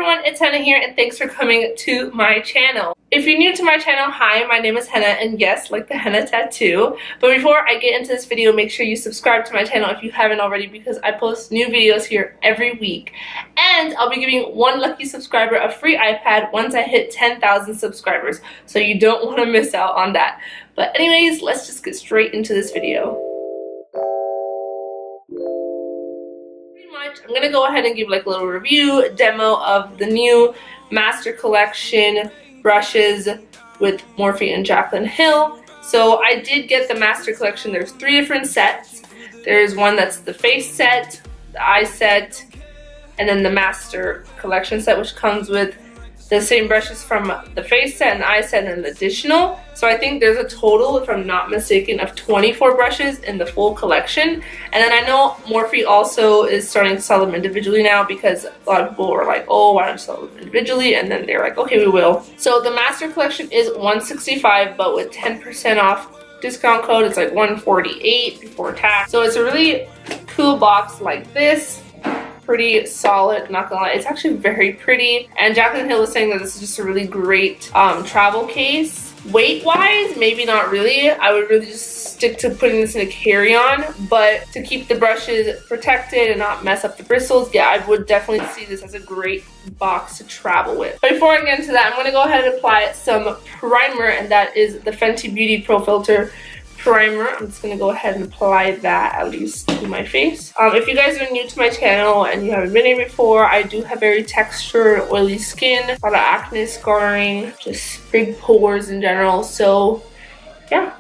everyone, it's Henna here and thanks for coming to my channel. If you're new to my channel, hi, my name is Henna and yes, like the henna tattoo. But before I get into this video, make sure you subscribe to my channel if you haven't already because I post new videos here every week. And I'll be giving one lucky subscriber a free iPad once I hit 10,000 subscribers. So you don't want to miss out on that. But anyways, let's just get straight into this video. I'm going to go ahead and give like a little review demo of the new Master Collection brushes with Morphe and Jaclyn Hill. So I did get the Master Collection. There's 3 different sets. There's one that's the face set, the eye set, and then the Master Collection set, which comes with the same brushes from the face set and the eye set and an additional. So I think there's a total, if I'm not mistaken, of 24 brushes in the full collection. And then I know Morphe also is starting to sell them individually now because a lot of people were like, oh, why don't you sell them individually? And then they're like, okay, we will. So the Master Collection is $165, but with 10% off discount code, it's like $148 before tax. So it's a really cool box like this. Pretty solid, not gonna lie, it's actually very pretty. And Jaclyn Hill was saying that this is just a really great travel case. Weight wise, maybe not really. I would really just stick to putting this in a carry-on, but to keep the brushes protected and not mess up the bristles, yeah, I would definitely see this as a great box to travel with. But before I get into that, I'm gonna go ahead and apply some primer, and that is the Fenty Beauty Pro Filter primer. I'm just going to go ahead and apply that at least to my face. If you guys are new to my channel and you haven't been here before, I do have very textured, oily skin, a lot of acne, scarring, just big pores in general. So yeah,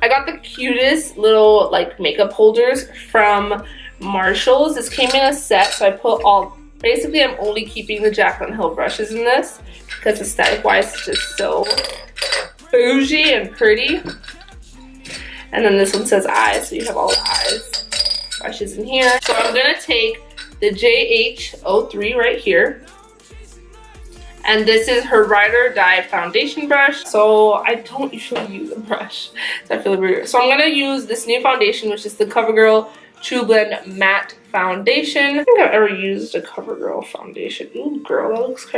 I got the cutest little like makeup holders from Marshalls. This came in a set, so I put all, basically I'm only keeping the Jaclyn Hill brushes in this because aesthetic wise it's just so bougie and pretty. And then this one says eyes, so you have all the eyes brushes in here. So I'm gonna take the JH03 right here. And this is her Ride or Die foundation brush. So I don't usually use a brush, so I feel weird. So I'm gonna use this new foundation, which is the Covergirl Trublend Matte Foundation. I don't think I've ever used a Covergirl foundation. Ooh, girl, that looks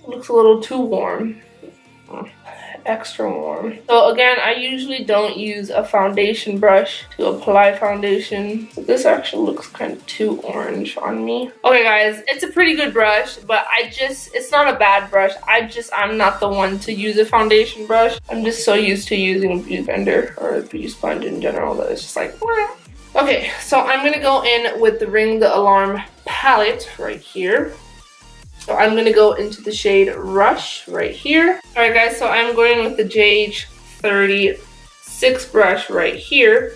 looks a little too warm. Extra warm. So again, I usually don't use a foundation brush to apply foundation. So this actually looks kind of too orange on me. Okay guys, it's a pretty good brush, but it's not a bad brush. I'm not the one to use a foundation brush. I'm just so used to using a beauty blender or a beauty sponge in general that it's just like, wah. Okay, so I'm gonna go in with the Ring the Alarm palette right here. So I'm going to go into the shade Rush right here. Alright guys, so I'm going with the JH36 brush right here.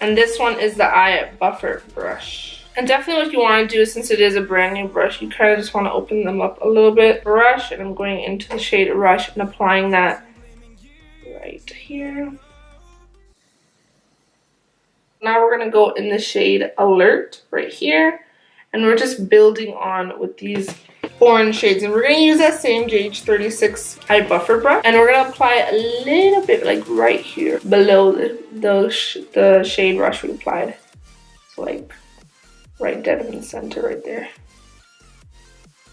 And this one is the Eye Buffer brush. And definitely what you want to do, since it is a brand new brush, you kind of just want to open them up a little bit. Brush, and I'm going into the shade Rush and applying that right here. Now we're going to go in the shade Alert right here. And we're just building on with these orange shades. And we're going to use that same JH36 Eye Buffer brush. And we're going to apply a little bit like right here below the shade Rush we applied. So like right dead in the center right there.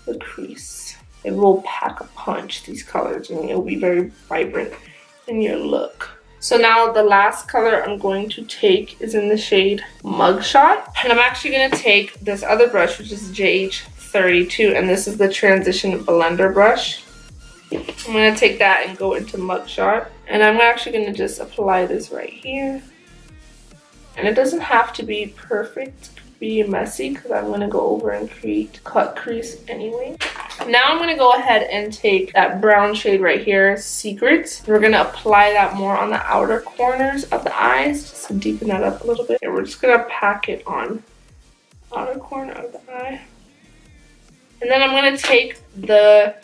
The crease. It will pack a punch, these colors. And it will be very vibrant in your look. So now the last color I'm going to take is in the shade Mugshot. And I'm actually going to take this other brush, which is JH32, and this is the Transition Blender brush. I'm going to take that and go into Mugshot. And I'm actually going to just apply this right here. And it doesn't have to be perfect, it could be messy because I'm going to go over and cut crease anyway. Now I'm going to go ahead and take that brown shade right here, Secrets. We're going to apply that more on the outer corners of the eyes, just to deepen that up a little bit. And we're just going to pack it on the outer corner of the eye. And then I'm going to take the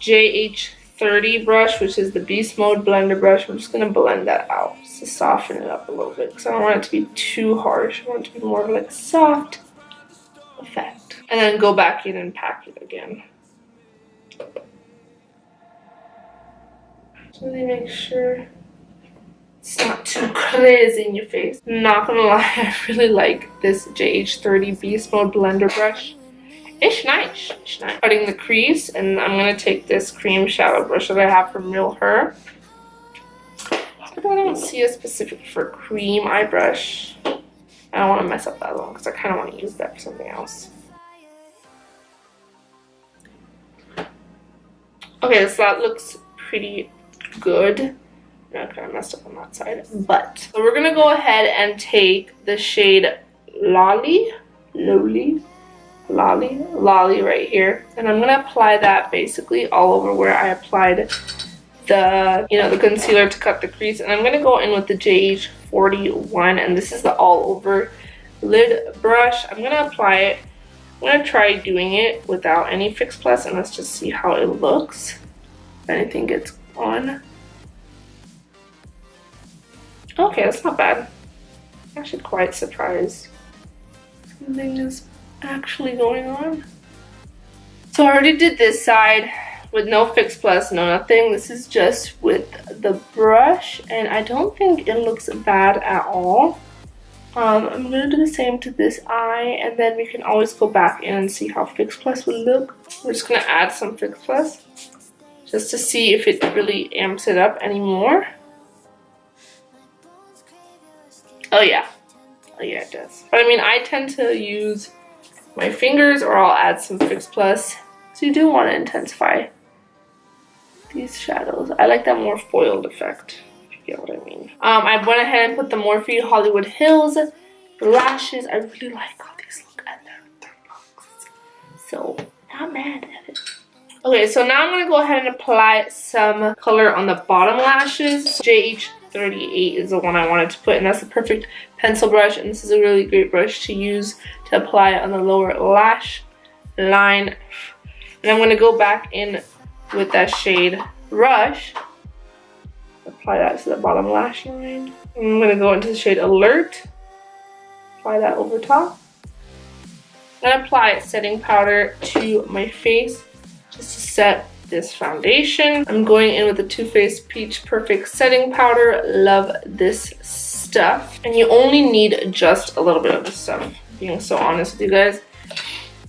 JH30 brush, which is the Beast Mode Blender brush. I'm just going to blend that out, just to soften it up a little bit, because I don't want it to be too harsh. I want it to be more of like a soft effect. And then go back in and pack it again. Really make sure it's not too crazy in your face. Not gonna lie, I really like this JH30 Beast Mode Blender brush. Ish nice. Cutting the crease, and I'm gonna take this cream shadow brush that I have from Real Her. I don't see a specific for cream eye brush. I don't want to mess up that one because I kind of want to use that for something else. Okay, so that looks pretty good. I kind of messed up on that side, but so we're gonna go ahead and take the shade Lolly right here, and I'm gonna apply that basically all over where I applied the the concealer to cut the crease. And I'm gonna go in with the JH41, and this is the all over lid brush. I'm gonna apply it. I'm gonna try doing it without any Fix Plus, and let's just see how it looks if anything gets on. Okay, that's not bad. I'm actually quite surprised something is actually going on. So I already did this side with no Fix Plus, no nothing. This is just with the brush, and I don't think it looks bad at all. I'm gonna do the same to this eye, and then we can always go back in and see how Fix Plus would look. We're just gonna add some Fix Plus just to see if it really amps it up anymore. Oh yeah, it does. But I mean, I tend to use my fingers, or I'll add some Fix Plus. So you do want to intensify these shadows. I like that more foiled effect, if you get what I mean. I went ahead and put the Morphe Hollywood Hills lashes. I really like how these look at their looks. So not mad at it. Okay, so now I'm going to go ahead and apply some color on the bottom lashes. JH38 is the one I wanted to put, and that's the perfect pencil brush, and this is a really great brush to use to apply on the lower lash line. And I'm going to go back in with that shade Rush, apply that to the bottom lash line. And I'm going to go into the shade Alert, apply that over top, and apply setting powder to my face just to set this foundation. I'm going in with the Too Faced Peach Perfect Setting Powder. Love this stuff. And you only need just a little bit of this stuff. Being so honest with you guys,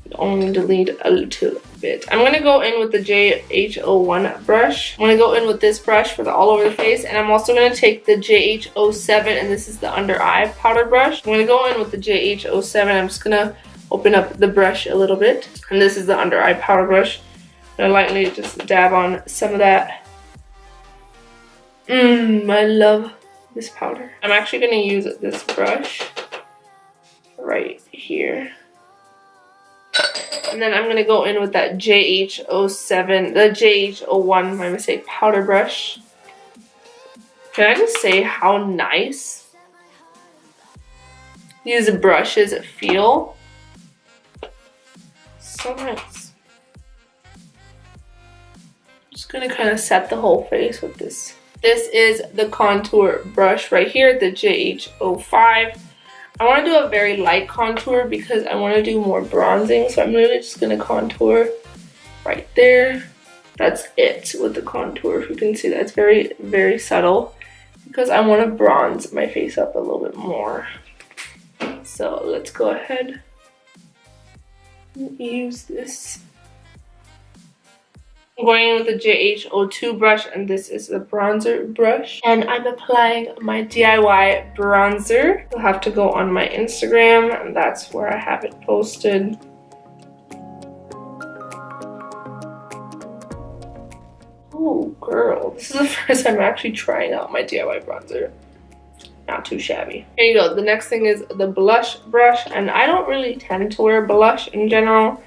you only need to need a little bit. I'm going to go in with the JH01 brush. I'm going to go in with this brush for the all over the face. And I'm also going to take the JH07, and this is the under eye powder brush. I'm going to go in with the JH07. I'm just going to open up the brush a little bit. And this is the under eye powder brush. And I lightly just dab on some of that. I love this powder. I'm actually going to use this brush right here. And then I'm going to go in with that JH07, the JH01, my mistake, powder brush. Can I just say how nice these brushes feel? So nice. Just gonna kind of set the whole face with this. This is the contour brush right here, the JH05. I want to do a very light contour because I want to do more bronzing. So I'm really just gonna contour right there. That's it with the contour. If you can see, that's very, very subtle because I want to bronze my face up a little bit more. So let's go ahead and use this. I'm going in with the JH02 brush, and this is the bronzer brush. And I'm applying my DIY bronzer. You'll have to go on my Instagram, and that's where I have it posted. Oh, girl. This is the first time I'm actually trying out my DIY bronzer. Not too shabby. Here you go. The next thing is the blush brush, and I don't really tend to wear blush in general.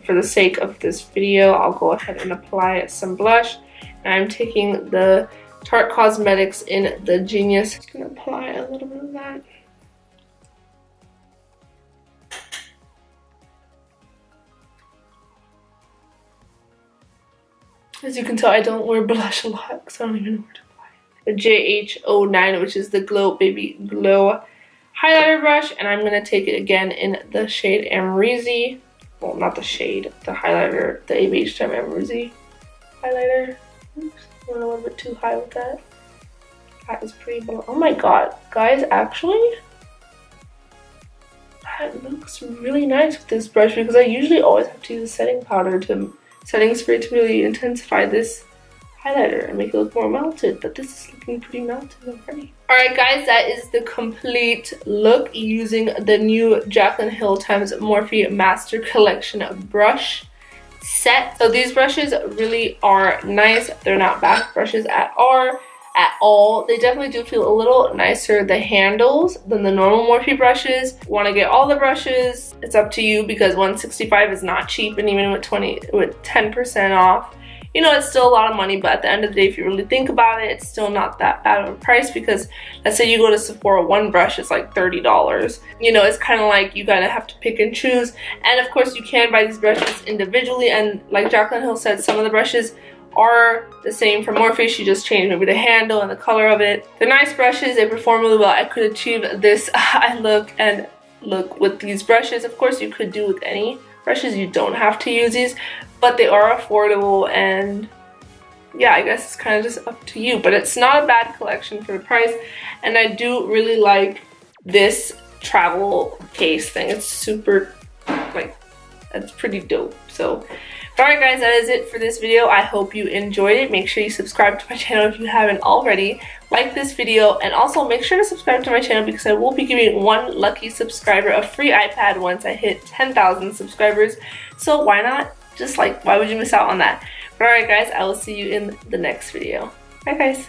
For the sake of this video, I'll go ahead and apply some blush. And I'm taking the Tarte Cosmetics in the Genius. Just gonna apply a little bit of that. As you can tell, I don't wear blush a lot because I don't even know where to apply it. The JH09, which is the Glow Baby Glow highlighter brush, and I'm gonna take it again in the shade Amrezy. Well, not the shade, the highlighter, the ABH Amrezy highlighter. Oops, I went a little bit too high with that. That is pretty blue. Oh my god, guys, actually, that looks really nice with this brush because I usually always have to use setting spray to really intensify this highlighter and make it look more melted, but this is looking pretty melted already. Alright guys, that is the complete look using the new Jaclyn Hill times Morphe Master Collection brush set. So these brushes really are nice. They're not back brushes at all. They definitely do feel a little nicer, the handles, than the normal Morphe brushes. Want to get all the brushes? It's up to you because $165 is not cheap, and even with 10% off, you know, it's still a lot of money, but at the end of the day, if you really think about it, it's still not that bad of a price because let's say you go to Sephora, one brush is like $30. You know, it's kind of like you gotta have to pick and choose. And of course, you can buy these brushes individually, and like Jaclyn Hill said, some of the brushes are the same from Morphe. She just changed maybe the handle and the color of it. They're nice brushes, they perform really well. I could achieve this eye look and look with these brushes. Of course, you could do with any brushes, you don't have to use these, but they are affordable, and yeah, I guess it's kind of just up to you. But it's not a bad collection for the price, and I do really like this travel case thing. It's super, like, it's pretty dope. So alright guys, that is it for this video. I hope you enjoyed it. Make sure you subscribe to my channel if you haven't already. Like this video, and also make sure to subscribe to my channel because I will be giving one lucky subscriber a free iPad once I hit 10,000 subscribers. So why not? Just like, why would you miss out on that? But alright guys, I will see you in the next video. Bye guys.